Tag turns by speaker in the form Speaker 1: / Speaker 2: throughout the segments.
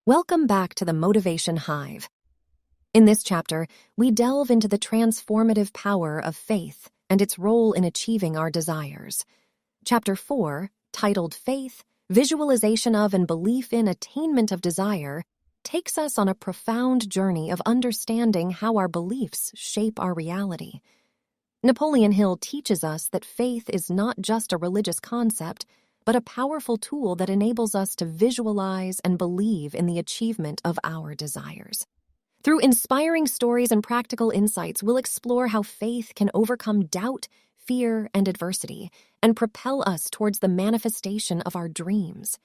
Speaker 1: Welcome back to the Motivation Hive. In this chapter, we delve into the transformative power of faith and its role in achieving our desires. Chapter 4, titled Faith, Visualization of and Belief in Attainment of Desire, takes us on a profound journey of understanding how our beliefs shape our reality. Napoleon Hill teaches us that faith is not just a religious concept, but a powerful tool that enables us to visualize and believe in the achievement of our desires. Through inspiring stories and practical insights, we'll explore how faith can overcome doubt, fear, and adversity, and propel us towards the manifestation of our dreams.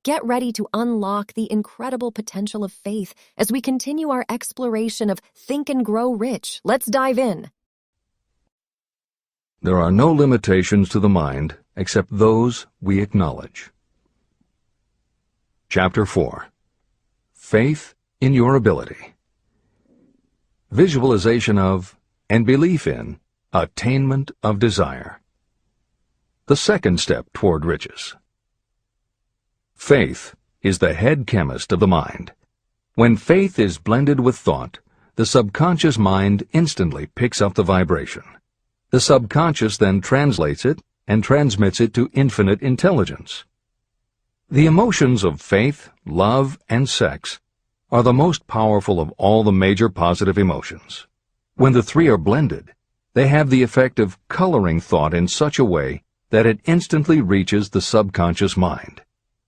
Speaker 1: Get ready to unlock the incredible potential of faith as we continue our exploration of Think and Grow Rich. Let's dive in.
Speaker 2: There are no limitations to the mind except those we acknowledge. Chapter 4. Faith in your ability. Visualization of and belief in attainment of desire. The second step toward riches. Faith is the head chemist of the mind. When faith is blended with thought, the subconscious mind instantly picks up the vibration. The subconscious then translates it and transmits it to infinite intelligence. The emotions of faith, love, and sex are the most powerful of all the major positive emotions. When the three are blended, they have the effect of coloring thought in such a way that it instantly reaches the subconscious mind.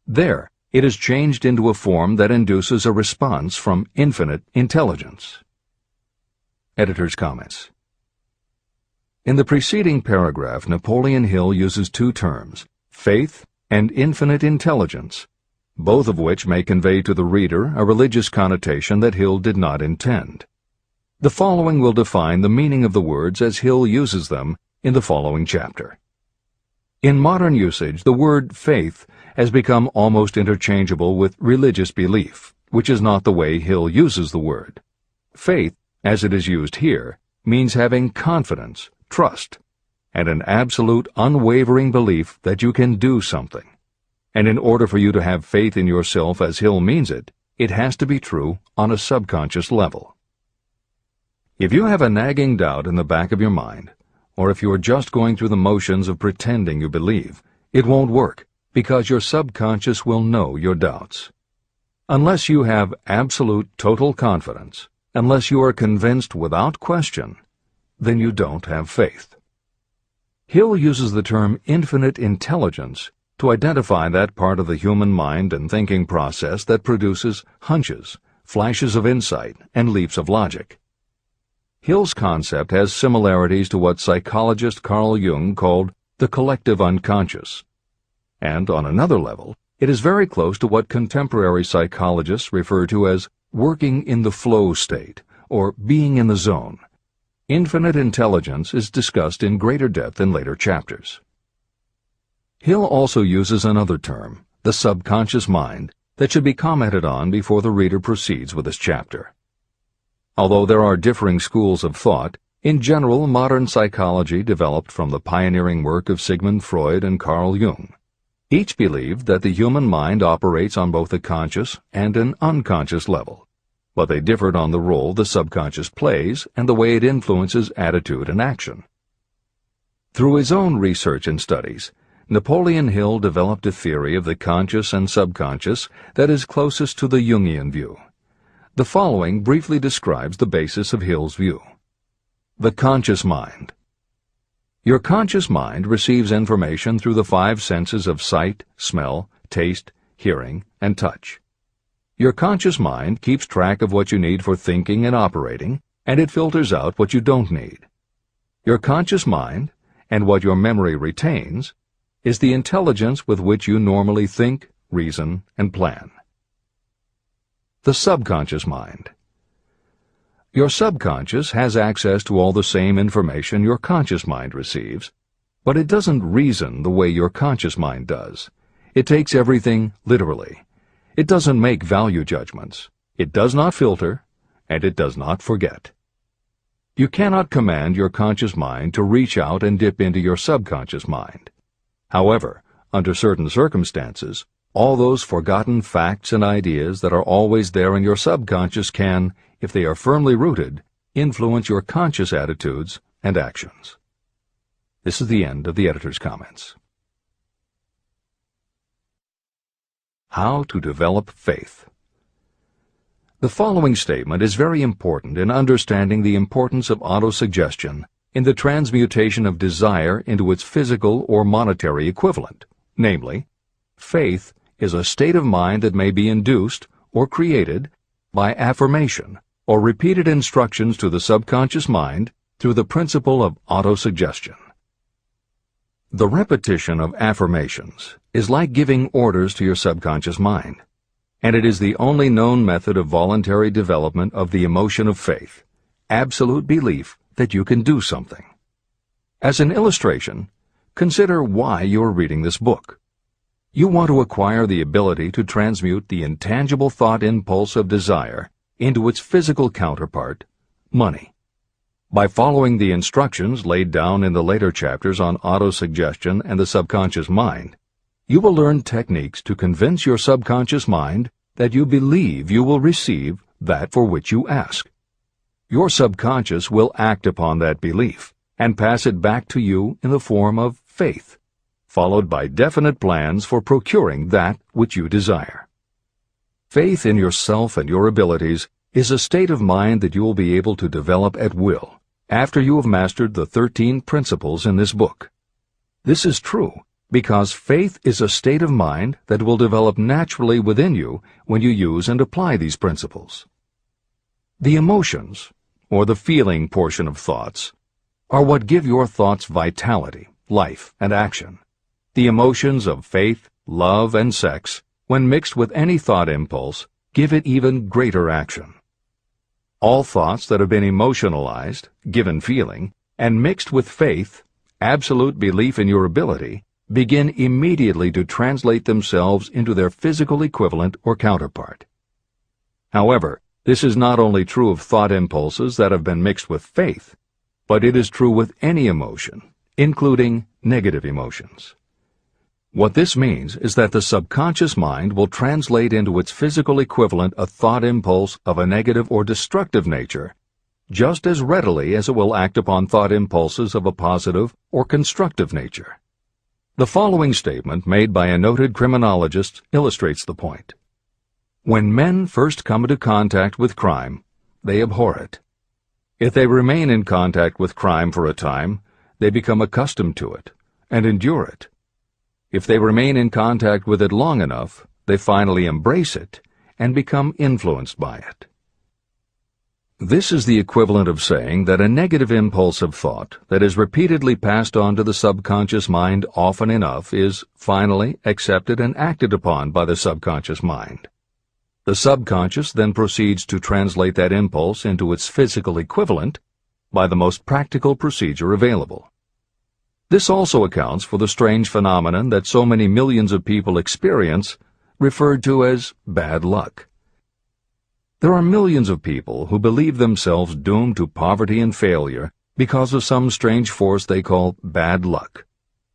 Speaker 2: There, it is changed into a form that induces a response from infinite intelligence. Editor's comments. In the preceding paragraph, Napoleon Hill uses two terms, faith and infinite intelligence, both of which may convey to the reader a religious connotation that Hill did not intend. The following will define the meaning of the words as Hill uses them in the following chapter. In modern usage, the word faith has become almost interchangeable with religious belief, which is not the way Hill uses the word. Faith, as it is used here, means having confidence, trust, and an absolute unwavering belief that you can do something. And in order for you to have faith in yourself as Hill means it, it has to be true on a subconscious level. If you have a nagging doubt in the back of your mind, or if you are just going through the motions of pretending you believe, it won't work, because your subconscious will know your doubts. Unless you have absolute total confidence, unless you are convinced without question, then you don't have faith. Hill uses the term infinite intelligence to identify that part of the human mind and thinking process that produces hunches, flashes of insight, and leaps of logic. Hill's concept has similarities to what psychologist Carl Jung called the collective unconscious. And on another level, it is very close to what contemporary psychologists refer to as working in the flow state, or being in the zone. Infinite intelligence is discussed in greater depth in later chapters. Hill also uses another term, the subconscious mind, that should be commented on before the reader proceeds with this chapter. Although there are differing schools of thought, in general modern psychology developed from the pioneering work of Sigmund Freud and Carl Jung. Each believed that the human mind operates on both a conscious and an unconscious level, but they differed on the role the subconscious plays and the way it influences attitude and action. Through his own research and studies, Napoleon Hill developed a theory of the conscious and subconscious that is closest to the Jungian view. The following briefly describes the basis of Hill's view. The conscious mind. Your conscious mind receives information through the five senses of sight, smell, taste, hearing, and touch. Your conscious mind keeps track of what you need for thinking and operating, and it filters out what you don't need. Your conscious mind, and what your memory retains, is the intelligence with which you normally think, reason, and plan. The subconscious mind. Your subconscious has access to all the same information your conscious mind receives, but it doesn't reason the way your conscious mind does. It takes everything literally. It doesn't make value judgments. It does not filter, and it does not forget. You cannot command your conscious mind to reach out and dip into your subconscious mind. However, under certain circumstances, all those forgotten facts and ideas that are always there in your subconscious can, if they are firmly rooted, influence your conscious attitudes and actions. This is the end of the editor's comments. How to develop faith. The following statement is very important in understanding the importance of autosuggestion in the transmutation of desire into its physical or monetary equivalent, namely, faith is a state of mind that may be induced or created by affirmation or repeated instructions to the subconscious mind through the principle of autosuggestion. The repetition of affirmations is like giving orders to your subconscious mind, and it is the only known method of voluntary development of the emotion of faith, absolute belief that you can do something. As an illustration, consider why you are reading this book. You want to acquire the ability to transmute the intangible thought impulse of desire into its physical counterpart, money. By following the instructions laid down in the later chapters on autosuggestion and the subconscious mind, you will learn techniques to convince your subconscious mind that you believe you will receive that for which you ask. Your subconscious will act upon that belief and pass it back to you in the form of faith, followed by definite plans for procuring that which you desire. Faith in yourself and your abilities is a state of mind that you will be able to develop at will after you have mastered the 13 principles in this book. This is true because faith is a state of mind that will develop naturally within you when you use and apply these principles. The emotions, or the feeling portion of thoughts, are what give your thoughts vitality, life, and action. The emotions of faith, love, and sex, when mixed with any thought impulse, give it even greater action. All thoughts that have been emotionalized, given feeling, and mixed with faith, absolute belief in your ability, begin immediately to translate themselves into their physical equivalent or counterpart. However, this is not only true of thought impulses that have been mixed with faith, but it is true with any emotion, including negative emotions. What this means is that the subconscious mind will translate into its physical equivalent a thought impulse of a negative or destructive nature just as readily as it will act upon thought impulses of a positive or constructive nature. The following statement made by a noted criminologist illustrates the point. When men first come into contact with crime, they abhor it. If they remain in contact with crime for a time, they become accustomed to it and endure it. If they remain in contact with it long enough, they finally embrace it and become influenced by it. This is the equivalent of saying that a negative impulse of thought that is repeatedly passed on to the subconscious mind often enough is finally accepted and acted upon by the subconscious mind. The subconscious then proceeds to translate that impulse into its physical equivalent by the most practical procedure available. This also accounts for the strange phenomenon that so many millions of people experience, referred to as bad luck. There are millions of people who believe themselves doomed to poverty and failure because of some strange force they call bad luck,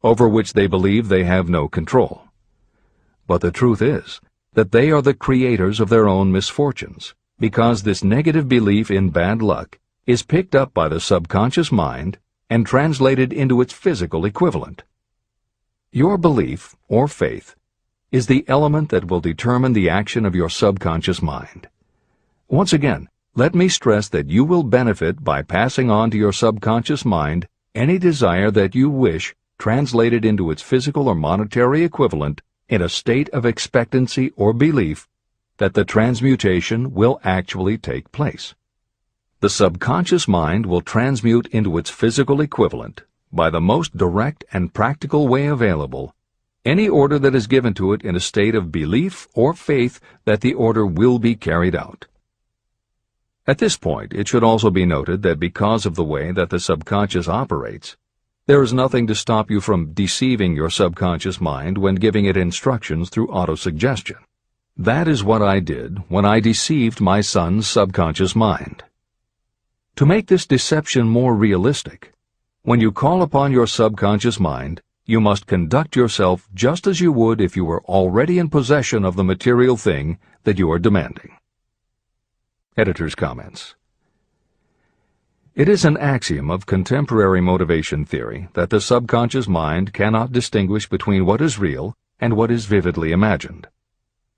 Speaker 2: over which they believe they have no control. But the truth is that they are the creators of their own misfortunes, because this negative belief in bad luck is picked up by the subconscious mind and translated into its physical equivalent. Your belief, or faith, is the element that will determine the action of your subconscious mind. Once again, let me stress that you will benefit by passing on to your subconscious mind any desire that you wish translated into its physical or monetary equivalent in a state of expectancy or belief that the transmutation will actually take place. The subconscious mind will transmute into its physical equivalent, by the most direct and practical way available, any order that is given to it in a state of belief or faith that the order will be carried out. At this point, it should also be noted that because of the way that the subconscious operates, there is nothing to stop you from deceiving your subconscious mind when giving it instructions through autosuggestion. That is what I did when I deceived my son's subconscious mind. To make this deception more realistic, when you call upon your subconscious mind, you must conduct yourself just as you would if you were already in possession of the material thing that you are demanding. Editor's comments. It is an axiom of contemporary motivation theory that the subconscious mind cannot distinguish between what is real and what is vividly imagined.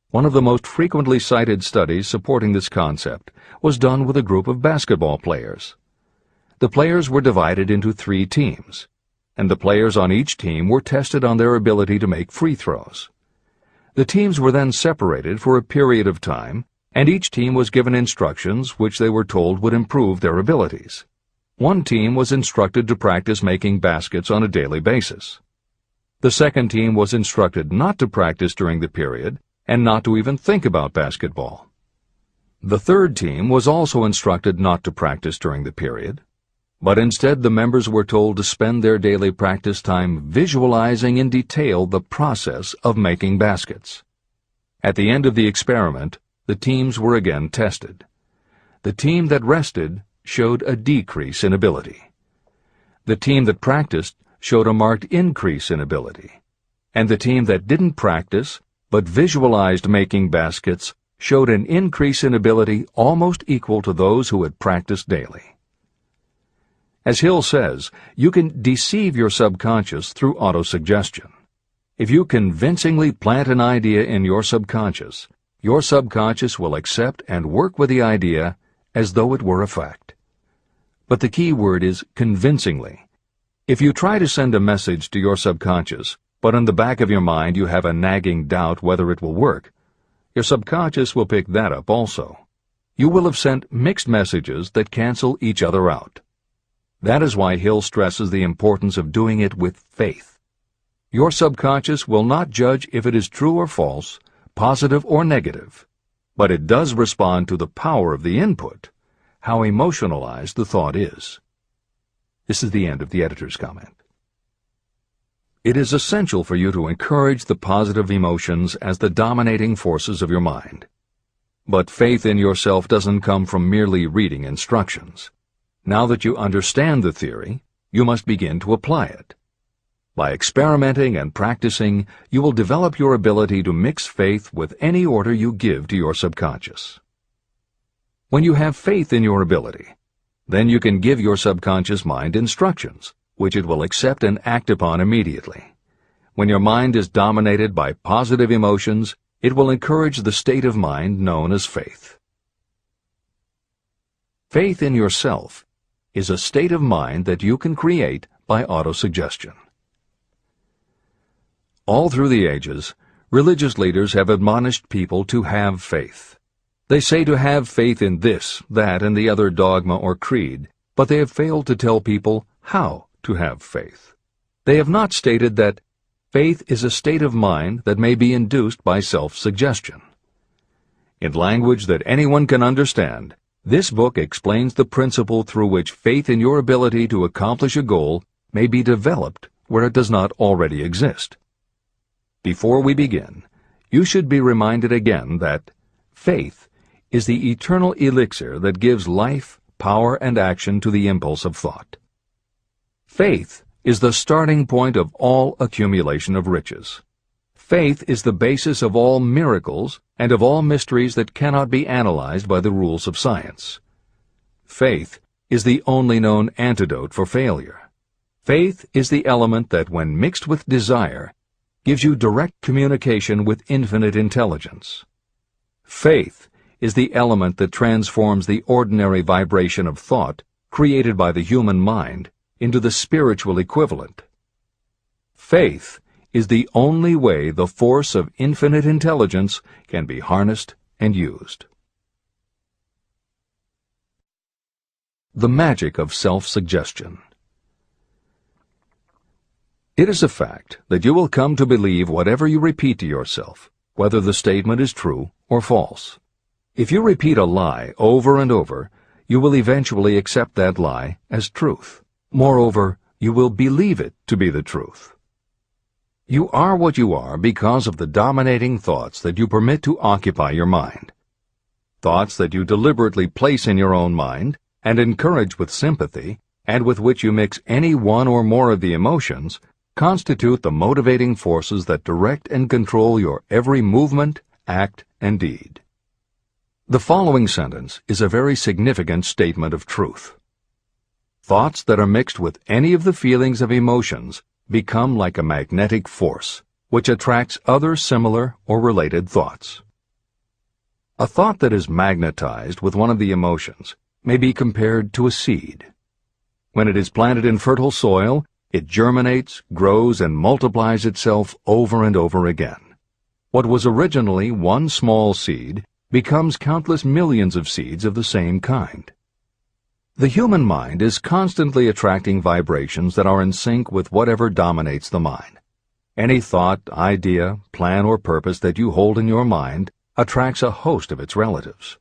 Speaker 2: One of the most frequently cited studies supporting this concept was done with a group of basketball players. The players were divided into 3 teams, and the players on each team were tested on their ability to make free throws. The teams were then separated for a period of time, and each team was given instructions which they were told would improve their abilities. One team was instructed to practice making baskets on a daily basis. The second team was instructed not to practice during the period and not to even think about basketball. The third team was also instructed not to practice during the period, but instead the members were told to spend their daily practice time visualizing in detail the process of making baskets. At the end of the experiment, the teams were again tested. The team that rested showed a decrease in ability. The team that practiced showed a marked increase in ability. And the team that didn't practice, but visualized making baskets, showed an increase in ability almost equal to those who had practiced daily. As Hill says, you can deceive your subconscious through autosuggestion. If you convincingly plant an idea in your subconscious will accept and work with the idea as though it were a fact. But the key word is convincingly. If you try to send a message to your subconscious, but in the back of your mind you have a nagging doubt whether it will work, your subconscious will pick that up also. You will have sent mixed messages that cancel each other out. That is why Hill stresses the importance of doing it with faith. Your subconscious will not judge if it is true or false, positive or negative, but it does respond to the power of the input, how emotionalized the thought is. This is the end of the editor's comment. It is essential for you to encourage the positive emotions as the dominating forces of your mind. But faith in yourself doesn't come from merely reading instructions. Now that you understand the theory, you must begin to apply it. By experimenting and practicing, you will develop your ability to mix faith with any order you give to your subconscious. When you have faith in your ability, then you can give your subconscious mind instructions, which it will accept and act upon immediately. When your mind is dominated by positive emotions, it will encourage the state of mind known as faith. Faith in yourself is a state of mind that you can create by autosuggestion. All through the ages, religious leaders have admonished people to have faith. They say to have faith in this, that, and the other dogma or creed, but they have failed to tell people how to have faith. They have not stated that faith is a state of mind that may be induced by self-suggestion. In language that anyone can understand, this book explains the principle through which faith in your ability to accomplish a goal may be developed where it does not already exist. Before we begin, you should be reminded again that faith is the eternal elixir that gives life, power, and action to the impulse of thought. Faith is the starting point of all accumulation of riches. Faith is the basis of all miracles and of all mysteries that cannot be analyzed by the rules of science. Faith is the only known antidote for failure. Faith is the element that, when mixed with desire, gives you direct communication with infinite intelligence. Faith is the element that transforms the ordinary vibration of thought created by the human mind into the spiritual equivalent. Faith is the only way the force of infinite intelligence can be harnessed and used. The magic of self-suggestion. It is a fact that you will come to believe whatever you repeat to yourself, whether the statement is true or false. If you repeat a lie over and over, you will eventually accept that lie as truth. Moreover, you will believe it to be the truth. You are what you are because of the dominating thoughts that you permit to occupy your mind. Thoughts that you deliberately place in your own mind and encourage with sympathy, and with which you mix any one or more of the emotions, constitute the motivating forces that direct and control your every movement, act, and deed. The following sentence is a very significant statement of truth. Thoughts that are mixed with any of the feelings of emotions become like a magnetic force, which attracts other similar or related thoughts. A thought that is magnetized with one of the emotions may be compared to a seed. When it is planted in fertile soil, it germinates, grows, and multiplies itself over and over again. What was originally one small seed becomes countless millions of seeds of the same kind. The human mind is constantly attracting vibrations that are in sync with whatever dominates the mind. Any thought, idea, plan, or purpose that you hold in your mind attracts a host of its relatives.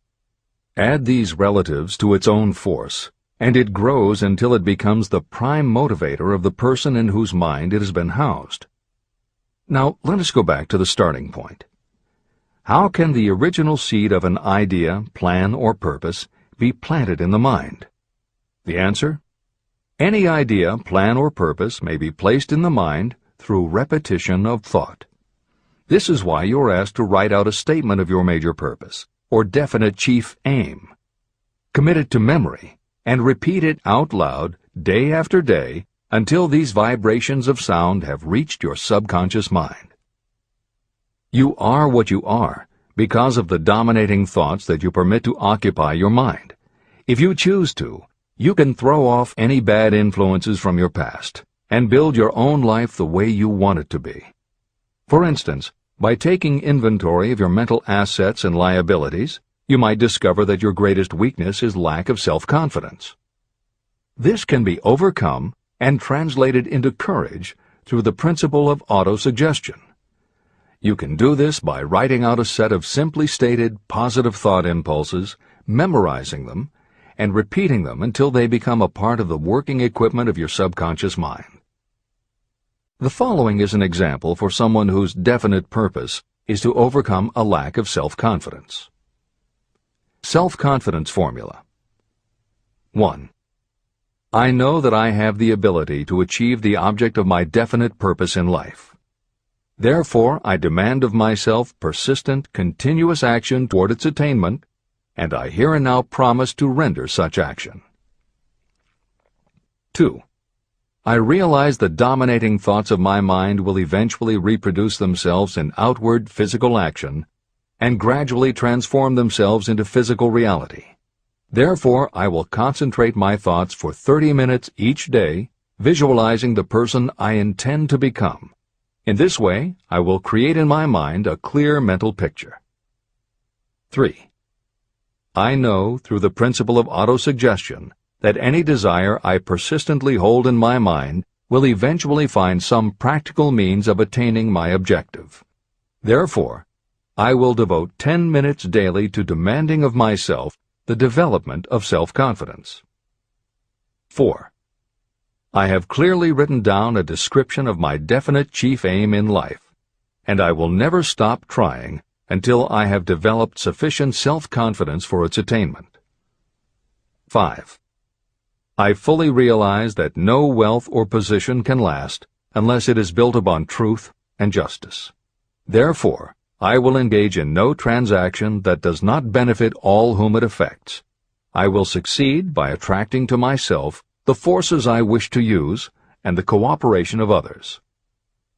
Speaker 2: Add these relatives to its own force, and it grows until it becomes the prime motivator of the person in whose mind it has been housed. Now, let us go back to the starting point. How can the original seed of an idea, plan, or purpose be planted in the mind? The answer? Any idea, plan, or purpose may be placed in the mind through repetition of thought. This is why you are asked to write out a statement of your major purpose, or definite chief aim. Commit it to memory, and repeat it out loud day after day until these vibrations of sound have reached your subconscious mind. You are what you are because of the dominating thoughts that you permit to occupy your mind. If you choose to, you can throw off any bad influences from your past and build your own life the way you want it to be. For instance, by taking inventory of your mental assets and liabilities, you might discover that your greatest weakness is lack of self-confidence. This can be overcome and translated into courage through the principle of autosuggestion. You can do this by writing out a set of simply stated positive thought impulses, memorizing them, and repeating them until they become a part of the working equipment of your subconscious mind. The following is an example for someone whose definite purpose is to overcome a lack of self-confidence. Self-confidence formula. 1. I know that I have the ability to achieve the object of my definite purpose in life. Therefore, I demand of myself persistent, continuous action toward its attainment, and I here and now promise to render such action. 2. I realize the dominating thoughts of my mind will eventually reproduce themselves in outward physical action and gradually transform themselves into physical reality. Therefore, I will concentrate my thoughts for 30 minutes each day, visualizing the person I intend to become. In this way, I will create in my mind a clear mental picture. 3. I know, through the principle of autosuggestion, that any desire I persistently hold in my mind will eventually find some practical means of attaining my objective. Therefore, I will devote 10 minutes daily to demanding of myself the development of self-confidence. 4. I have clearly written down a description of my definite chief aim in life, and I will never stop trying until I have developed sufficient self-confidence for its attainment. 5. I fully realize that no wealth or position can last unless it is built upon truth and justice. Therefore, I will engage in no transaction that does not benefit all whom it affects. I will succeed by attracting to myself the forces I wish to use and the cooperation of others.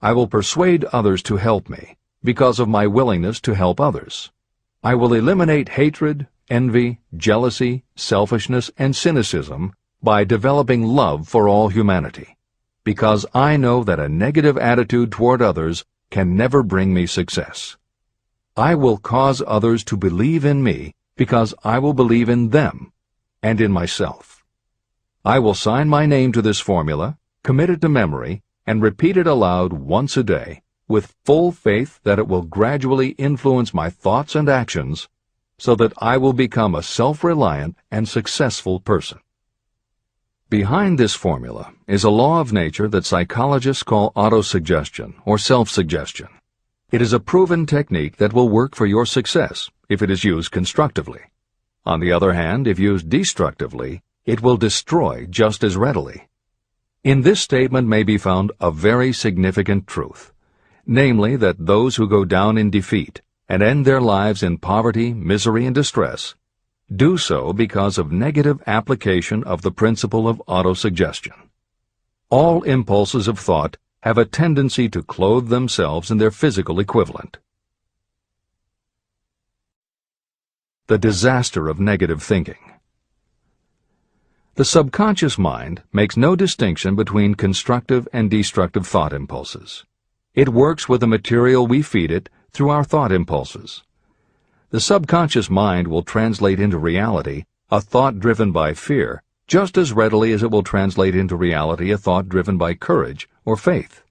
Speaker 2: I will persuade others to help me because of my willingness to help others. I will eliminate hatred, envy, jealousy, selfishness, and cynicism by developing love for all humanity, because I know that a negative attitude toward others can never bring me success. I will cause others to believe in me because I will believe in them and in myself. I will sign my name to this formula, commit it to memory, and repeat it aloud once a day, with full faith that it will gradually influence my thoughts and actions so that I will become a self-reliant and successful person. Behind this formula is a law of nature that psychologists call autosuggestion or self-suggestion. It is a proven technique that will work for your success if it is used constructively. On the other hand, if used destructively, it will destroy just as readily. In this statement may be found a very significant truth, namely that those who go down in defeat and end their lives in poverty, misery, and distress do so because of negative application of the principle of autosuggestion. All impulses of thought have a tendency to clothe themselves in their physical equivalent. The disaster of negative thinking. The subconscious mind makes no distinction between constructive and destructive thought impulses. It works with the material we feed it through our thought impulses. The subconscious mind will translate into reality a thought driven by fear just as readily as it will translate into reality a thought driven by courage or faith.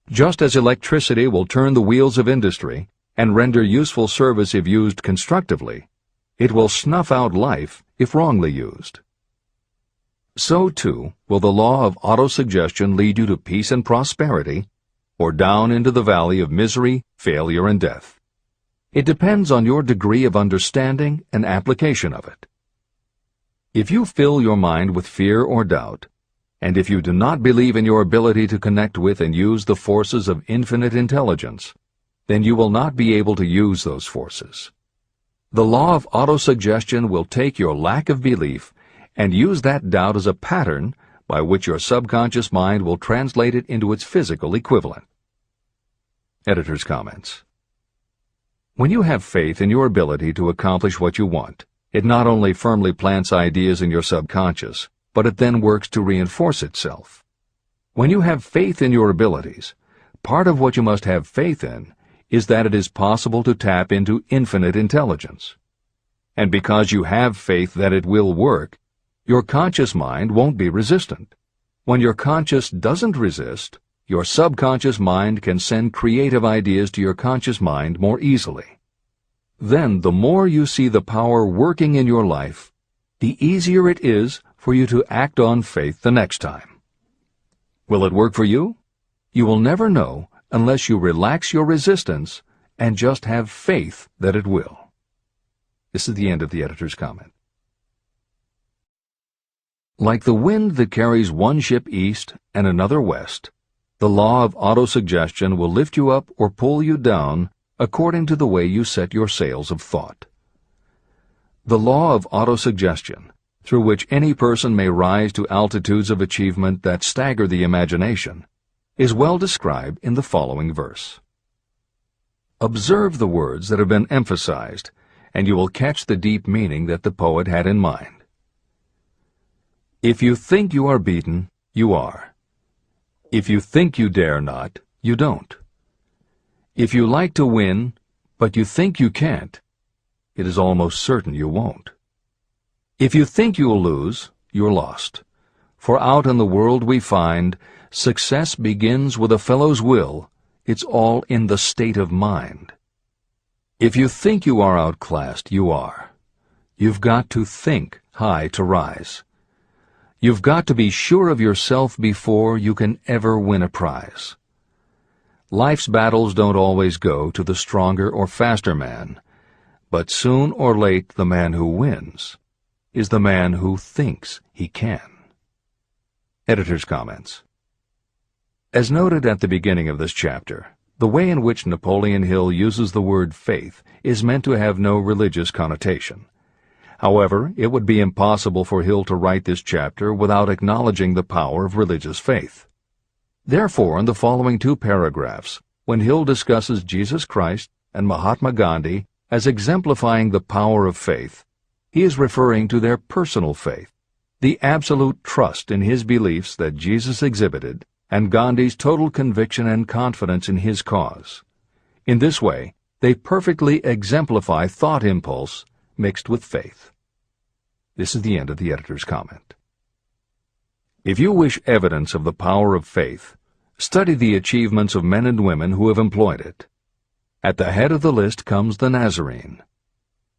Speaker 2: Just as electricity will turn the wheels of industry and render useful service if used constructively, it will snuff out life if wrongly used. So, too, will the law of autosuggestion lead you to peace and prosperity, or down into the valley of misery, failure, and death. It depends on your degree of understanding and application of it. If you fill your mind with fear or doubt, and if you do not believe in your ability to connect with and use the forces of infinite intelligence, then you will not be able to use those forces. The law of autosuggestion will take your lack of belief and use that doubt as a pattern by which your subconscious mind will translate it into its physical equivalent. Editor's comments. When you have faith in your ability to accomplish what you want, it not only firmly plants ideas in your subconscious, but it then works to reinforce itself. When you have faith in your abilities, part of what you must have faith in is that it is possible to tap into infinite intelligence. And because you have faith that it will work, your conscious mind won't be resistant. When your conscious doesn't resist, your subconscious mind can send creative ideas to your conscious mind more easily. Then, the more you see the power working in your life, the easier it is for you to act on faith the next time. Will it work for you? You will never know unless you relax your resistance and just have faith that it will. This is the end of the editor's comment. Like the wind that carries one ship east and another west, the law of autosuggestion will lift you up or pull you down according to the way you set your sails of thought. The law of autosuggestion, through which any person may rise to altitudes of achievement that stagger the imagination, is well described in the following verse. Observe the words that have been emphasized, and you will catch the deep meaning that the poet had in mind. If you think you are beaten, you are. If you think you dare not, you don't. If you like to win, but you think you can't, it is almost certain you won't. If you think you'll lose, you're lost. For out in the world we find, success begins with a fellow's will. It's all in the state of mind. If you think you are outclassed, you are. You've got to think high to rise. You've got to be sure of yourself before you can ever win a prize. Life's battles don't always go to the stronger or faster man, but soon or late the man who wins is the man who thinks he can. Editor's comments. As noted at the beginning of this chapter, the way in which Napoleon Hill uses the word faith is meant to have no religious connotation. However, it would be impossible for Hill to write this chapter without acknowledging the power of religious faith. Therefore, in the following 2 paragraphs, when Hill discusses Jesus Christ and Mahatma Gandhi as exemplifying the power of faith, he is referring to their personal faith, the absolute trust in his beliefs that Jesus exhibited, and Gandhi's total conviction and confidence in his cause. In this way, they perfectly exemplify thought impulse mixed with faith. This is the end of the editor's comment. If you wish evidence of the power of faith, study the achievements of men and women who have employed it. At the head of the list comes the Nazarene.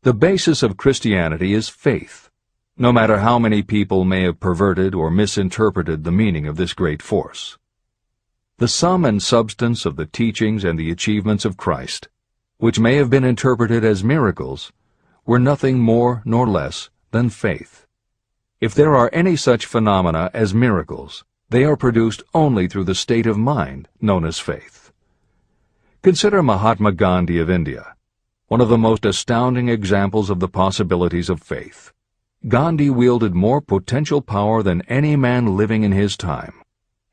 Speaker 2: The basis of Christianity is faith, no matter how many people may have perverted or misinterpreted the meaning of this great force. The sum and substance of the teachings and the achievements of Christ, which may have been interpreted as miracles, were nothing more nor less than faith. If there are any such phenomena as miracles, They are produced only through the state of mind known as faith. Consider Mahatma Gandhi of India, one of the most astounding examples of the possibilities of faith. Gandhi wielded more potential power than any man living in his time,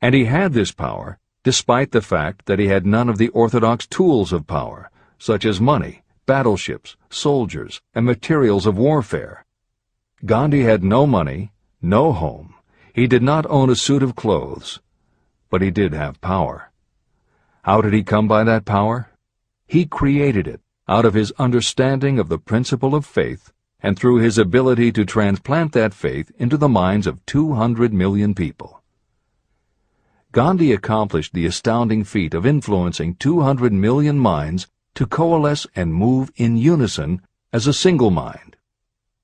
Speaker 2: and he had this power despite the fact that he had none of the orthodox tools of power, such as money, battleships, soldiers, and materials of warfare. Gandhi had no money, no home. He did not own a suit of clothes, but he did have power. How did he come by that power? He created it out of his understanding of the principle of faith and through his ability to transplant that faith into the minds of 200 million people. Gandhi accomplished the astounding feat of influencing 200 million minds to coalesce and move in unison as a single mind.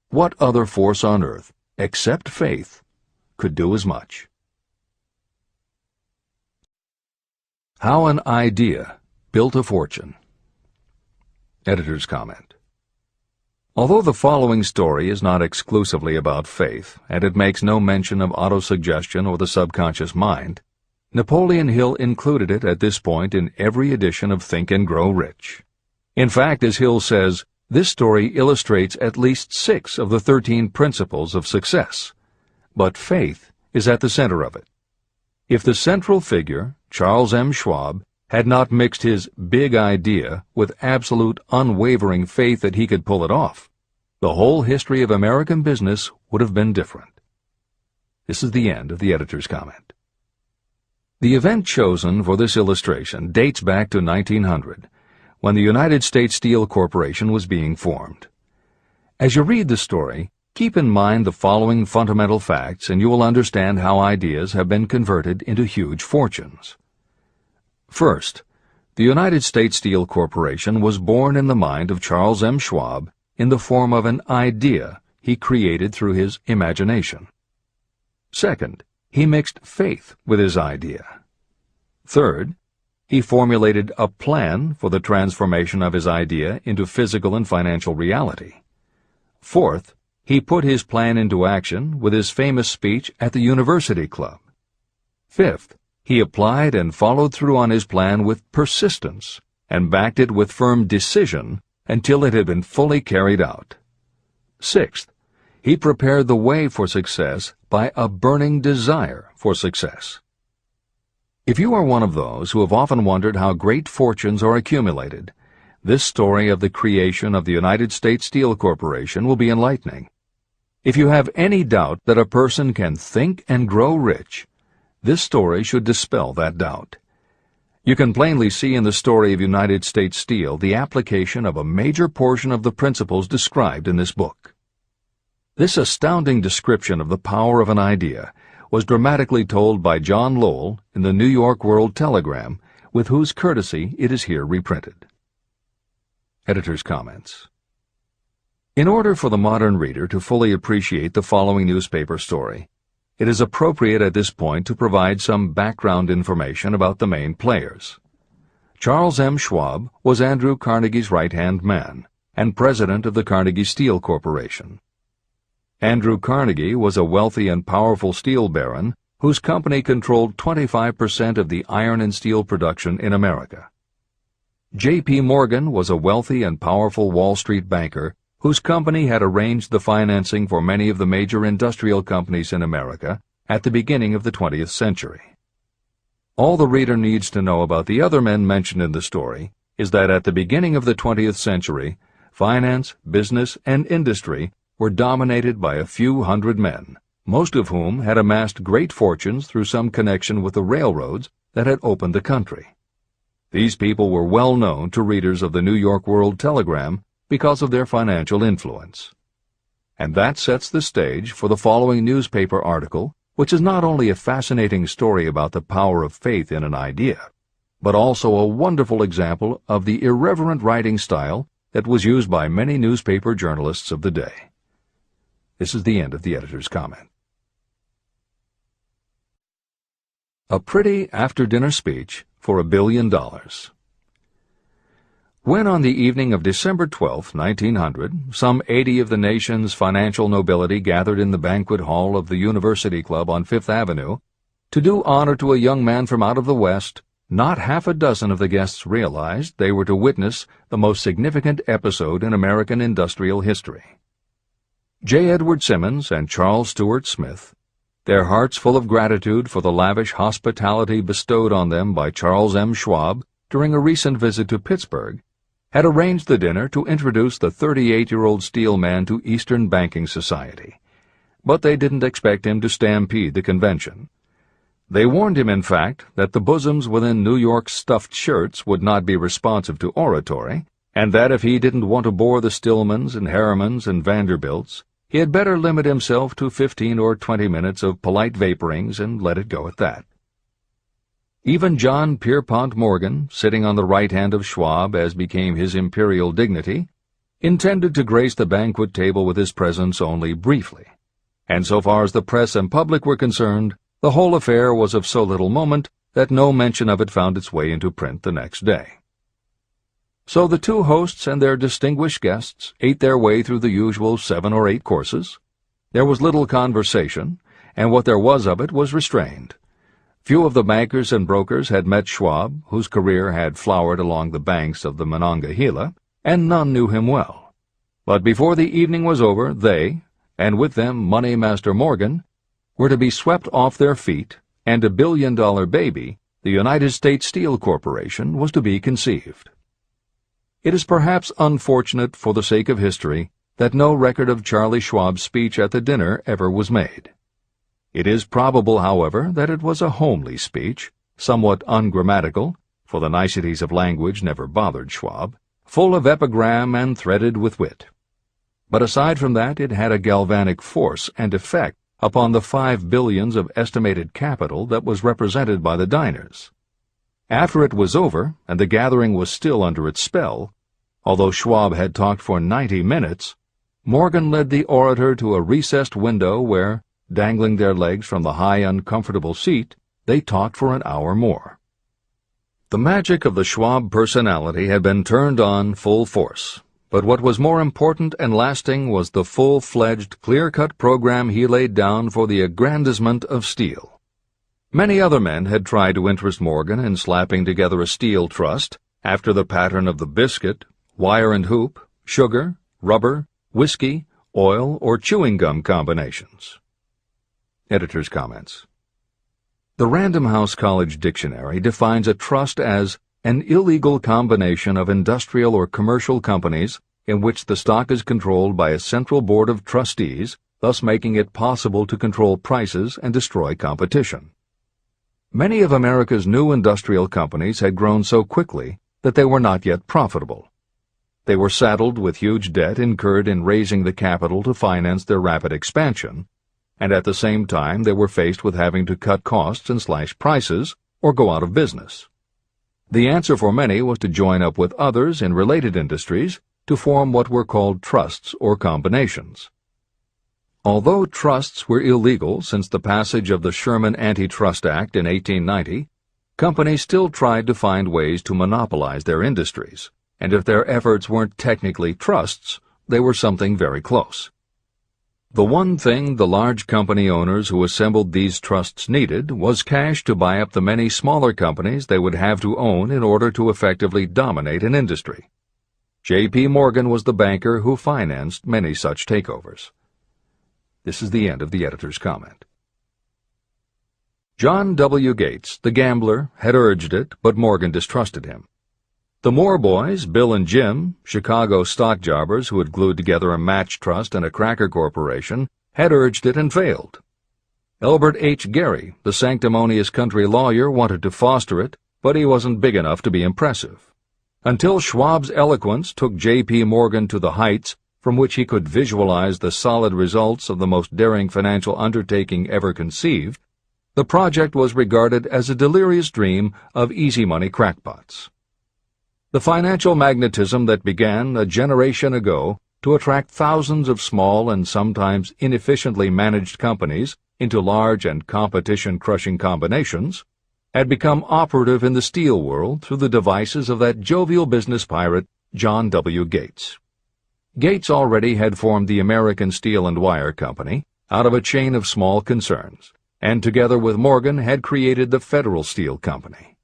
Speaker 2: What other force on earth, except faith, could do as much? How an idea built a fortune. Editor's comment. Although the following story is not exclusively about faith, and it makes no mention of autosuggestion or the subconscious mind, Napoleon Hill included it at this point in every edition of Think and Grow Rich. In fact, as Hill says, this story illustrates at least 6 of the 13 principles of success, but faith is at the center of it. If the central figure, Charles M. Schwab, had not mixed his big idea with absolute unwavering faith that he could pull it off, the whole history of American business would have been different. This is the end of the editor's comment. The event chosen for this illustration dates back to 1900, when the United States Steel Corporation was being formed. As you read the story, keep in mind the following fundamental facts and you will understand how ideas have been converted into huge fortunes. First, the United States Steel Corporation was born in the mind of Charles M. Schwab in the form of an idea he created through his imagination. Second, he mixed faith with his idea. Third, he formulated a plan for the transformation of his idea into physical and financial reality. Fourth, he put his plan into action with his famous speech at the University Club. Fifth, he applied and followed through on his plan with persistence and backed it with firm decision until it had been fully carried out. Sixth, he prepared the way for success by a burning desire for success. If you are one of those who have often wondered how great fortunes are accumulated, this story of the creation of the United States Steel Corporation will be enlightening. If you have any doubt that a person can think and grow rich, this story should dispel that doubt. You can plainly see in the story of United States Steel the application of a major portion of the principles described in this book. This astounding description of the power of an idea was dramatically told by John Lowell in the New York World Telegram, with whose courtesy it is here reprinted. Editor's comments. In order for the modern reader to fully appreciate the following newspaper story, it is appropriate at this point to provide some background information about the main players. Charles M. Schwab was Andrew Carnegie's right-hand man and president of the Carnegie Steel Corporation. Andrew Carnegie was a wealthy and powerful steel baron whose company controlled 25% of the iron and steel production in America. J.P. Morgan was a wealthy and powerful Wall Street banker whose company had arranged the financing for many of the major industrial companies in America at the beginning of the 20th century. All the reader needs to know about the other men mentioned in the story is that at the beginning of the 20th century, finance, business, and industry were dominated by a few hundred men, most of whom had amassed great fortunes through some connection with the railroads that had opened the country. These people were well known to readers of the New York World Telegram because of their financial influence. And that sets the stage for the following newspaper article, which is not only a fascinating story about the power of faith in an idea, but also a wonderful example of the irreverent writing style that was used by many newspaper journalists of the day. This is the end of the editor's comment. A pretty after-dinner speech for $1 billion. When on the evening of December 12, 1900, some 80 of the nation's financial nobility gathered in the banquet hall of the University Club on Fifth Avenue, To do honor to a young man from out of the West, not half a dozen of the guests realized they were to witness the most significant episode in American industrial history. J. Edward Simmons and Charles Stewart Smith, their hearts full of gratitude for the lavish hospitality bestowed on them by Charles M. Schwab during a recent visit to Pittsburgh, had arranged the dinner to introduce the 38-year-old steel man to Eastern banking society. But they didn't expect him to stampede the convention. They warned him, in fact, that the bosoms within New York's stuffed shirts would not be responsive to oratory, and that if he didn't want to bore the Stillmans and Harrimans and Vanderbilts, he had better limit himself to 15 or 20 minutes of polite vaporings and let it go at that. Even John Pierpont Morgan, sitting on the right hand of Schwab as became his imperial dignity, intended to grace the banquet table with his presence only briefly, and so far as the press and public were concerned, the whole affair was of so little moment that no mention of it found its way into print the next day. So the two hosts and their distinguished guests ate their way through the usual 7 or 8 courses. There was little conversation, and what there was of it was restrained. Few of the bankers and brokers had met Schwab, whose career had flowered along the banks of the Monongahela, and none knew him well. But before the evening was over, they, and with them Money Master Morgan, were to be swept off their feet, and a billion-dollar baby, the United States Steel Corporation, was to be conceived. It is perhaps unfortunate for the sake of history that no record of Charlie Schwab's speech at the dinner ever was made. It is probable, however, that it was a homely speech, somewhat ungrammatical, for the niceties of language never bothered Schwab, full of epigram and threaded with wit. But aside from that, it had a galvanic force and effect upon the 5 billions of estimated capital that was represented by the diners. After it was over, and the gathering was still under its spell, although Schwab had talked for 90 minutes, Morgan led the orator to a recessed window where, dangling their legs from the high, uncomfortable seat, they talked for an hour more. The magic of the Schwab personality had been turned on full force. But what was more important and lasting was the full-fledged, clear-cut program he laid down for the aggrandizement of steel. Many other men had tried to interest Morgan in slapping together a steel trust after the pattern of the biscuit, wire and hoop, sugar, rubber, whiskey, oil, or chewing gum combinations. Editor's comments. The Random House College Dictionary defines a trust as an illegal combination of industrial or commercial companies in which the stock is controlled by a central board of trustees, thus making it possible to control prices and destroy competition. Many of America's new industrial companies had grown so quickly that they were not yet profitable. They were saddled with huge debt incurred in raising the capital to finance their rapid expansion, and at the same time they were faced with having to cut costs and slash prices or go out of business. The answer for many was to join up with others in related industries to form what were called trusts or combinations. Although trusts were illegal since the passage of the Sherman Antitrust Act in 1890, companies still tried to find ways to monopolize their industries, and if their efforts weren't technically trusts, they were something very close. The one thing the large company owners who assembled these trusts needed was cash to buy up the many smaller companies they would have to own in order to effectively dominate an industry. J.P. Morgan was the banker who financed many such takeovers. This is the end of the editor's comment. John W. Gates, the gambler, had urged it, but Morgan distrusted him. The Moore boys, Bill and Jim, Chicago stock jobbers who had glued together a match trust and a cracker corporation, had urged it and failed. Elbert H. Gary, the sanctimonious country lawyer, wanted to foster it, but he wasn't big enough to be impressive. Until Schwab's eloquence took J.P. Morgan to the heights from which he could visualize the solid results of the most daring financial undertaking ever conceived, the project was regarded as a delirious dream of easy-money crackpots. The financial magnetism that began a generation ago to attract thousands of small and sometimes inefficiently managed companies into large and competition-crushing combinations had become operative in the steel world through the devices of that jovial business pirate, John W. Gates. Gates already had formed the American Steel and Wire Company out of a chain of small concerns, and together with Morgan had created the Federal Steel Company.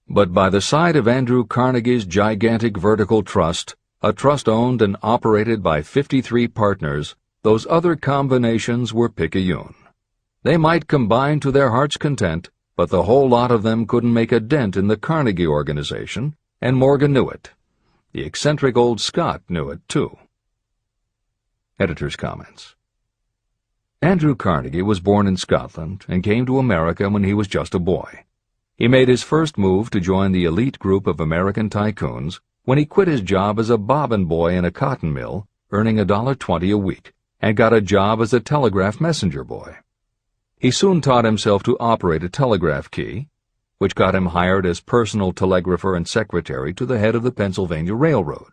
Speaker 2: But by the side of Andrew Carnegie's gigantic vertical trust, a trust owned and operated by 53 partners, those other combinations were picayune. They might combine to their heart's content, but the whole lot of them couldn't make a dent in the Carnegie organization, and Morgan knew it. The eccentric old Scot knew it, too. Editor's comments. Andrew Carnegie was born in Scotland and came to America when he was just a boy. He made his first move to join the elite group of American tycoons when he quit his job as a bobbin boy in a cotton mill, earning $1.20 a week, and got a job as a telegraph messenger boy. He soon taught himself to operate a telegraph key, which got him hired as personal telegrapher and secretary to the head of the Pennsylvania Railroad.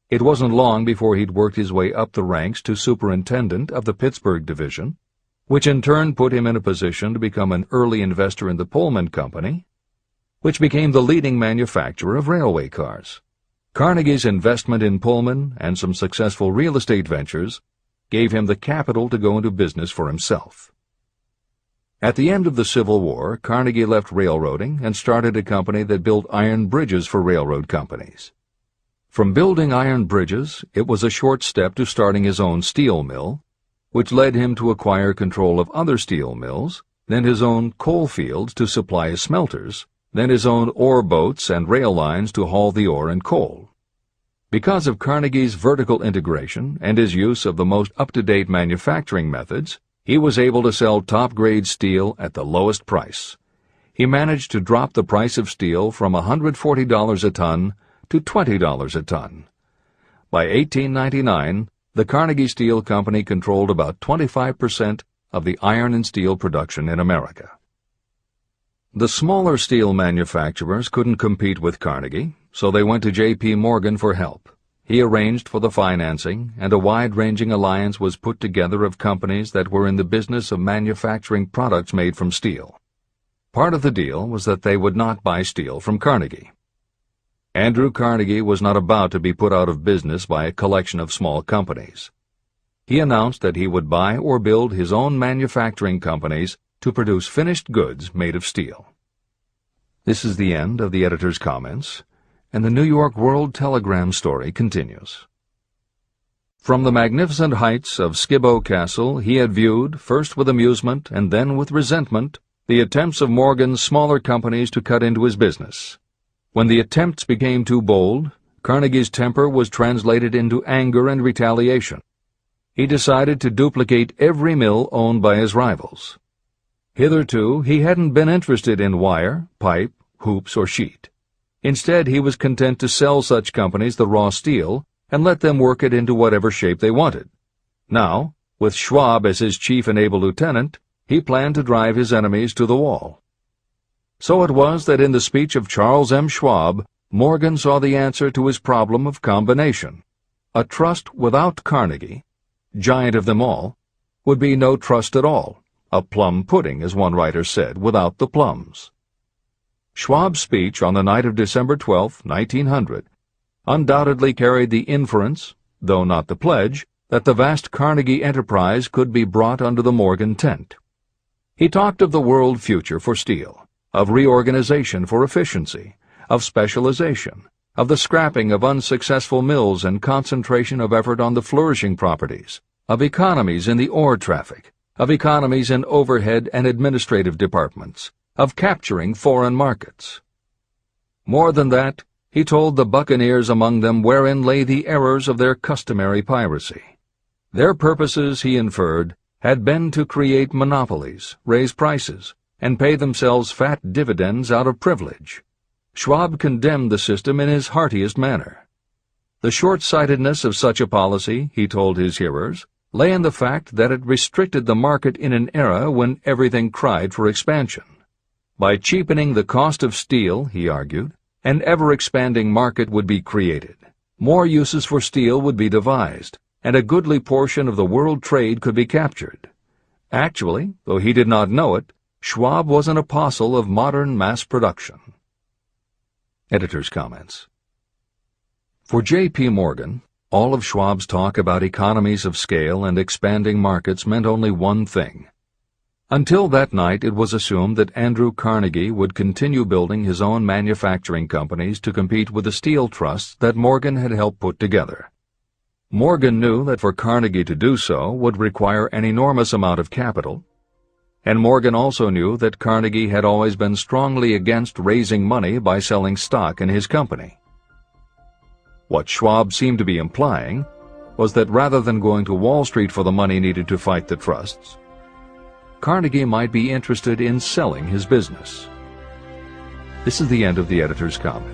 Speaker 2: It wasn't long before he'd worked his way up the ranks to superintendent of the Pittsburgh division, which in turn put him in a position to become an early investor in the Pullman Company, which became the leading manufacturer of railway cars. Carnegie's investment in Pullman and some successful real estate ventures gave him the capital to go into business for himself. At the end of the Civil War, Carnegie left railroading and started a company that built iron bridges for railroad companies. From building iron bridges, it was a short step to starting his own steel mill, which led him to acquire control of other steel mills, then his own coal fields to supply his smelters, then his own ore boats and rail lines to haul the ore and coal. Because of Carnegie's vertical integration and his use of the most up-to-date manufacturing methods, he was able to sell top-grade steel at the lowest price. He managed to drop the price of steel from $140 a ton to $20 a ton. By 1899, the Carnegie Steel Company controlled about 25% of the iron and steel production in America. The smaller steel manufacturers couldn't compete with Carnegie, so they went to J.P. Morgan for help. He arranged for the financing, and a wide-ranging alliance was put together of companies that were in the business of manufacturing products made from steel. Part of the deal was that they would not buy steel from Carnegie. Andrew Carnegie was not about to be put out of business by a collection of small companies. He announced that he would buy or build his own manufacturing companies to produce finished goods made of steel. This is the end of the editor's comments, and the New York World Telegram story continues. From the magnificent heights of Skibo Castle he had viewed, first with amusement and then with resentment, the attempts of Morgan's smaller companies to cut into his business. When the attempts became too bold, Carnegie's temper was translated into anger and retaliation. He decided to duplicate every mill owned by his rivals. Hitherto, he hadn't been interested in wire, pipe, hoops, or sheet. Instead, he was content to sell such companies the raw steel and let them work it into whatever shape they wanted. Now, with Schwab as his chief and able lieutenant, he planned to drive his enemies to the wall. So it was that in the speech of Charles M. Schwab, Morgan saw the answer to his problem of combination. A trust without Carnegie, giant of them all, would be no trust at all, a plum pudding, as one writer said, without the plums. Schwab's speech on the night of December 12, 1900, undoubtedly carried the inference, though not the pledge, that the vast Carnegie enterprise could be brought under the Morgan tent. He talked of the world future for steel, of reorganization for efficiency, of specialization, of the scrapping of unsuccessful mills and concentration of effort on the flourishing properties, of economies in the ore traffic, of economies in overhead and administrative departments, of capturing foreign markets. More than that, he told the buccaneers among them wherein lay the errors of their customary piracy. Their purposes, he inferred, had been to create monopolies, raise prices, and pay themselves fat dividends out of privilege. Schwab condemned the system in his heartiest manner. The short-sightedness of such a policy, he told his hearers, lay in the fact that it restricted the market in an era when everything cried for expansion. By cheapening the cost of steel, he argued, an ever-expanding market would be created. More uses for steel would be devised, and a goodly portion of the world trade could be captured. Actually, though he did not know it, Schwab was an apostle of modern mass production. Editor's comments. For J.P. Morgan, all of Schwab's talk about economies of scale and expanding markets meant only one thing: Until that night, it was assumed that Andrew Carnegie would continue building his own manufacturing companies to compete with the steel trusts that Morgan had helped put together. Morgan knew that for Carnegie to do so would require an enormous amount of capital, and Morgan also knew that Carnegie had always been strongly against raising money by selling stock in his company. What Schwab seemed to be implying was that rather than going to Wall Street for the money needed to fight the trusts, Carnegie might be interested in selling his business. This is the end of the editor's comment.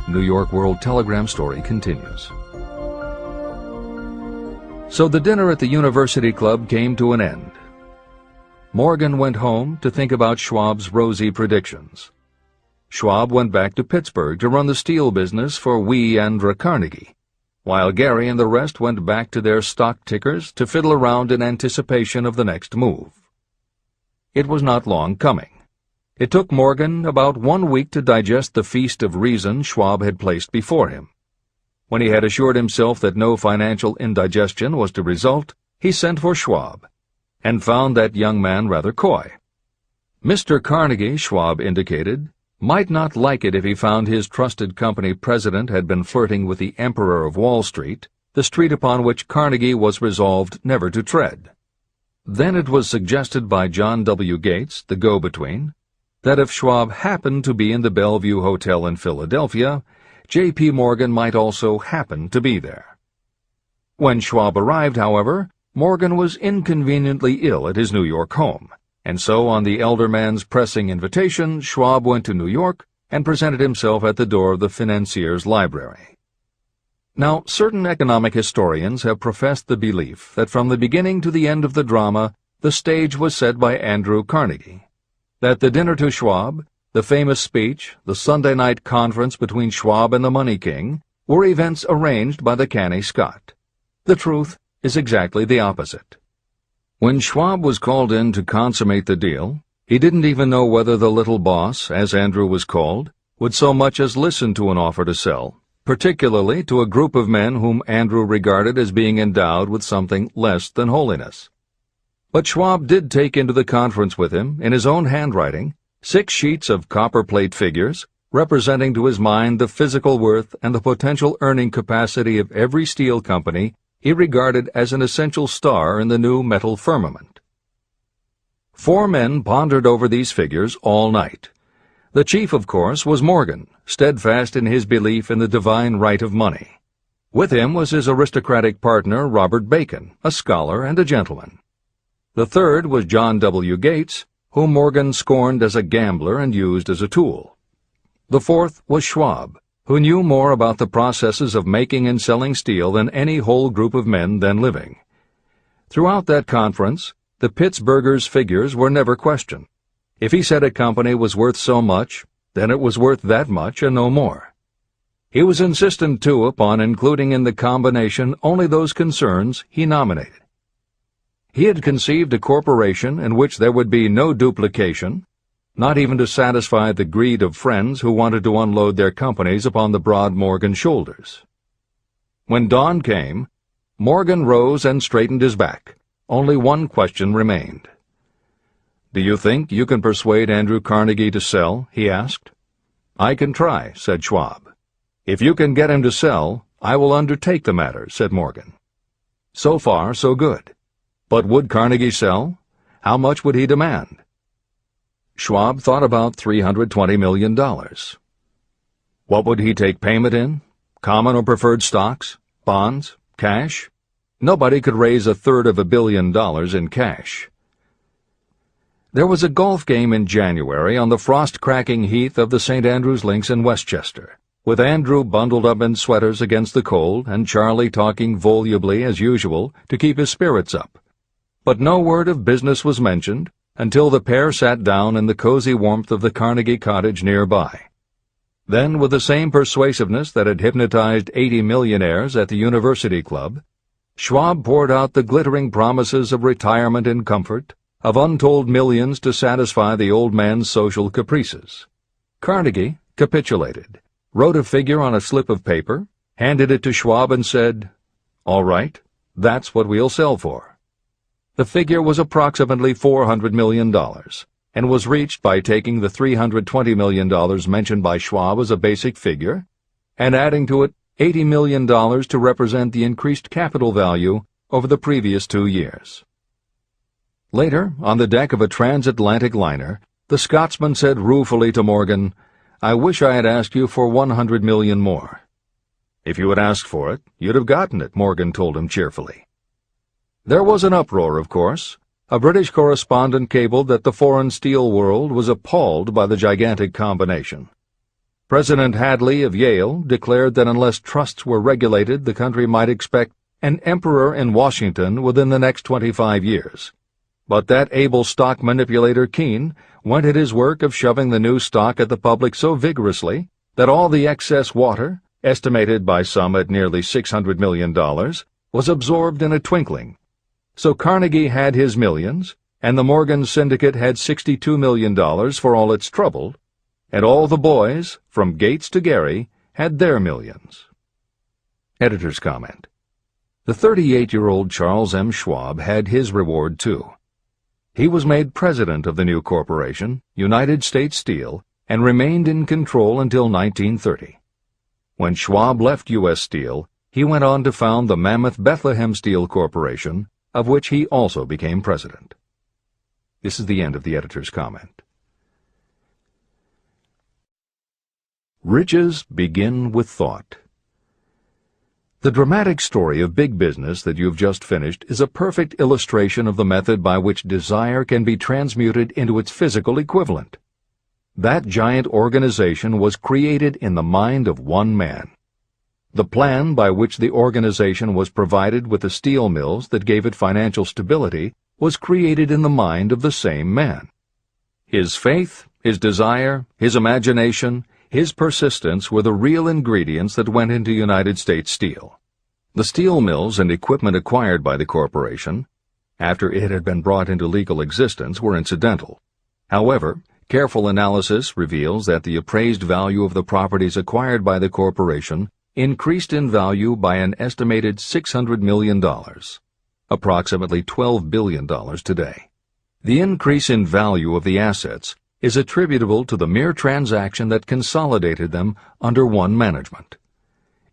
Speaker 2: New York World Telegram story continues. So the dinner at the University Club came to an end. Morgan went home to think about Schwab's rosy predictions. Schwab went back to Pittsburgh to run the steel business for Andrew Carnegie, while Gary and the rest went back to their stock tickers to fiddle around in anticipation of the next move. It was not long coming. It took Morgan about 1 week to digest the feast of reason Schwab had placed before him. When he had assured himself that no financial indigestion was to result, he sent for Schwab, and found that young man rather coy. Mr. Carnegie, Schwab indicated, might not like it if he found his trusted company president had been flirting with the Emperor of Wall Street, the street upon which Carnegie was resolved never to tread. Then it was suggested by John W. Gates, the go-between, that if Schwab happened to be in the Bellevue Hotel in Philadelphia, J.P. Morgan might also happen to be there. When Schwab arrived, however, Morgan was inconveniently ill at his New York home, and so on the elder man's pressing invitation, Schwab went to New York and presented himself at the door of the financier's library. Now, certain economic historians have professed the belief that from the beginning to the end of the drama, the stage was set by Andrew Carnegie, that the dinner to Schwab, the famous speech, the Sunday night conference between Schwab and the Money King, were events arranged by the canny Scot. The truth is exactly the opposite. When Schwab was called in to consummate the deal, he didn't even know whether the little boss, as Andrew was called, would so much as listen to an offer to sell, particularly to a group of men whom Andrew regarded as being endowed with something less than holiness. But Schwab did take into the conference with him, in his own handwriting, 6 sheets of copperplate figures, representing to his mind the physical worth and the potential earning capacity of every steel company he regarded as an essential star in the new metal firmament. 4 men pondered over these figures all night. The chief, of course, was Morgan, steadfast in his belief in the divine right of money. With him was his aristocratic partner, Robert Bacon, a scholar and a gentleman. The third was John W. Gates, whom Morgan scorned as a gambler and used as a tool. The fourth was Schwab, who knew more about the processes of making and selling steel than any whole group of men then living. Throughout that conference, the Pittsburgher's figures were never questioned. If he said a company was worth so much, then it was worth that much and no more. He was insistent, too, upon including in the combination only those concerns he nominated. He had conceived a corporation in which there would be no duplication, not even to satisfy the greed of friends who wanted to unload their companies upon the broad Morgan shoulders. When dawn came, Morgan rose and straightened his back. Only one question remained. "Do you think you can persuade Andrew Carnegie to sell?" he asked. "I can try," said Schwab. "If you can get him to sell, I will undertake the matter," said Morgan. So far, so good. But would Carnegie sell? How much would he demand? Schwab thought about $320 million. What would he take payment in? Common or preferred stocks? Bonds? Cash? Nobody could raise $333 million in cash. There was a golf game in January on the frost-cracking heath of the St. Andrews Links in Westchester, with Andrew bundled up in sweaters against the cold and Charlie talking volubly as usual to keep his spirits up. But no word of business was mentioned until the pair sat down in the cozy warmth of the Carnegie cottage nearby. Then, with the same persuasiveness that had hypnotized 80 millionaires at the University Club, Schwab poured out the glittering promises of retirement and comfort, of untold millions to satisfy the old man's social caprices. Carnegie capitulated, wrote a figure on a slip of paper, handed it to Schwab and said, "All right, that's what we'll sell for." The figure was approximately $400 million, and was reached by taking the $320 million mentioned by Schwab as a basic figure, and adding to it $80 million to represent the increased capital value over the previous 2 years. Later, on the deck of a transatlantic liner, the Scotsman said ruefully to Morgan, "I wish I had asked you for $100 million more." "If you had asked for it, you'd have gotten it," Morgan told him cheerfully. There was an uproar, of course. A British correspondent cabled that the foreign steel world was appalled by the gigantic combination. President Hadley of Yale declared that unless trusts were regulated, the country might expect an emperor in Washington within the next 25 years. But that able stock manipulator Keene went at his work of shoving the new stock at the public so vigorously that all the excess water, estimated by some at nearly $600 million, was absorbed in a twinkling. So Carnegie had his millions, and the Morgan Syndicate had $62 million for all its trouble, and all the boys, from Gates to Gary, had their millions. Editor's comment. The 38-year-old Charles M. Schwab had his reward, too. He was made president of the new corporation, United States Steel, and remained in control until 1930. When Schwab left U.S. Steel, he went on to found the mammoth Bethlehem Steel Corporation, of which he also became president. This is the end of the editor's comment. Riches begin with thought. The dramatic story of big business that you've just finished is a perfect illustration of the method by which desire can be transmuted into its physical equivalent. That giant organization was created in the mind of one man. The plan by which the organization was provided with the steel mills that gave it financial stability was created in the mind of the same man. His faith, his desire, his imagination, his persistence were the real ingredients that went into United States Steel. The steel mills and equipment acquired by the corporation, after it had been brought into legal existence, were incidental. However, careful analysis reveals that the appraised value of the properties acquired by the corporation increased in value by an estimated $600 million, approximately $12 billion today. The increase in value of the assets is attributable to the mere transaction that consolidated them under one management.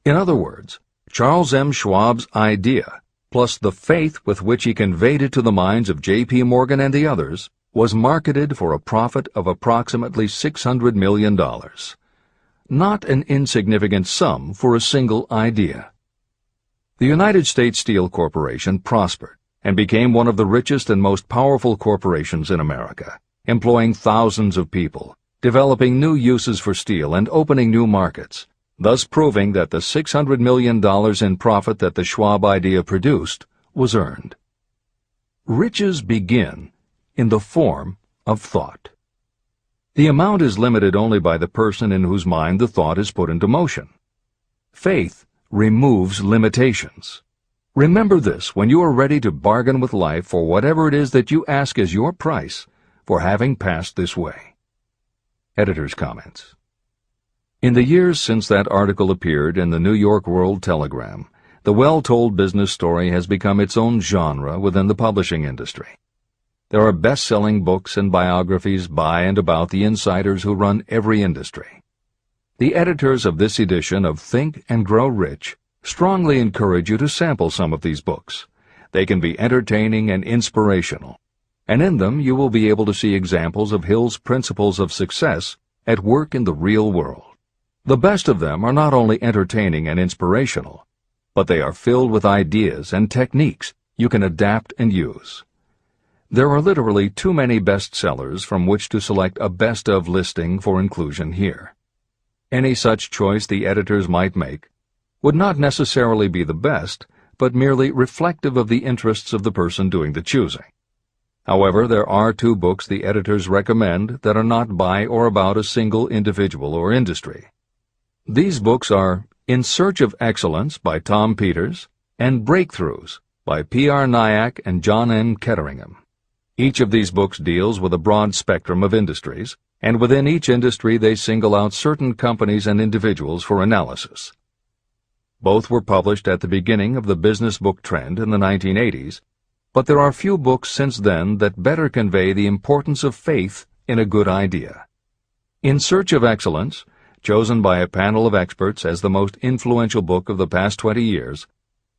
Speaker 2: In other words, Charles M. Schwab's idea, plus the faith with which he conveyed it to the minds of J.P. Morgan and the others, was marketed for a profit of approximately $600 million. Not an insignificant sum for a single idea. The United States Steel Corporation prospered and became one of the richest and most powerful corporations in America, employing thousands of people, developing new uses for steel and opening new markets, thus proving that the $600 million in profit that the Schwab idea produced was earned. Riches begin in the form of thought. The amount is limited only by the person in whose mind the thought is put into motion. Faith removes limitations. Remember this when you are ready to bargain with life for whatever it is that you ask as your price for having passed this way. Editor's comments. In the years since that article appeared in the New York World Telegram, the well-told business story has become its own genre within the publishing industry. There are best-selling books and biographies by and about the insiders who run every industry. The editors of this edition of Think and Grow Rich strongly encourage you to sample some of these books. They can be entertaining and inspirational, and in them you will be able to see examples of Hill's principles of success at work in the real world. The best of them are not only entertaining and inspirational, but they are filled with ideas and techniques you can adapt and use. There are literally too many bestsellers from which to select a best-of listing for inclusion here. Any such choice the editors might make would not necessarily be the best, but merely reflective of the interests of the person doing the choosing. However, there are 2 books the editors recommend that are not by or about a single individual or industry. These books are In Search of Excellence by Tom Peters and Breakthroughs by P.R. Nyack and John M. Ketteringham. Each of these books deals with a broad spectrum of industries, and within each industry they single out certain companies and individuals for analysis. Both were published at the beginning of the business book trend in the 1980s, but there are few books since then that better convey the importance of faith in a good idea. In Search of Excellence, chosen by a panel of experts as the most influential book of the past 20 years,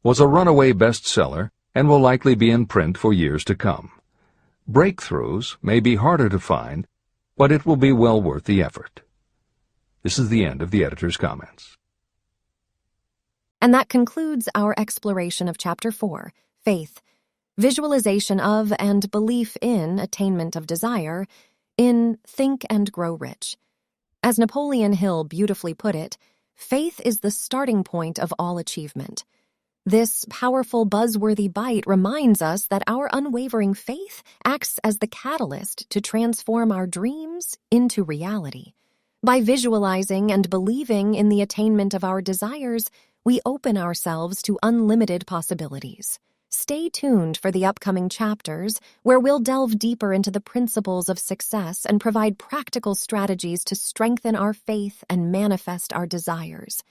Speaker 2: was a runaway bestseller and will likely be in print for years to come. Breakthroughs may be harder to find, but it will be well worth the effort. This is the end of the editor's comments.
Speaker 1: And that concludes our exploration of Chapter 4, Faith, Visualization of and Belief in Attainment of Desire, in Think and Grow Rich. As Napoleon Hill beautifully put it, faith is the starting point of all achievement. This powerful, buzzworthy bite reminds us that our unwavering faith acts as the catalyst to transform our dreams into reality. By visualizing and believing in the attainment of our desires, we open ourselves to unlimited possibilities. Stay tuned for the upcoming chapters, where we'll delve deeper into the principles of success and provide practical strategies to strengthen our faith and manifest our desires.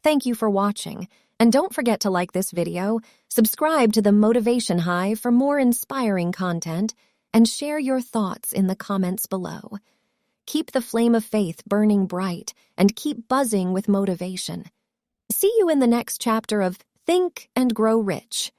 Speaker 1: Thank you for watching. And don't forget to like this video, subscribe to the Motivation Hive for more inspiring content, and share your thoughts in the comments below. Keep the flame of faith burning bright and keep buzzing with motivation. See you in the next chapter of Think and Grow Rich.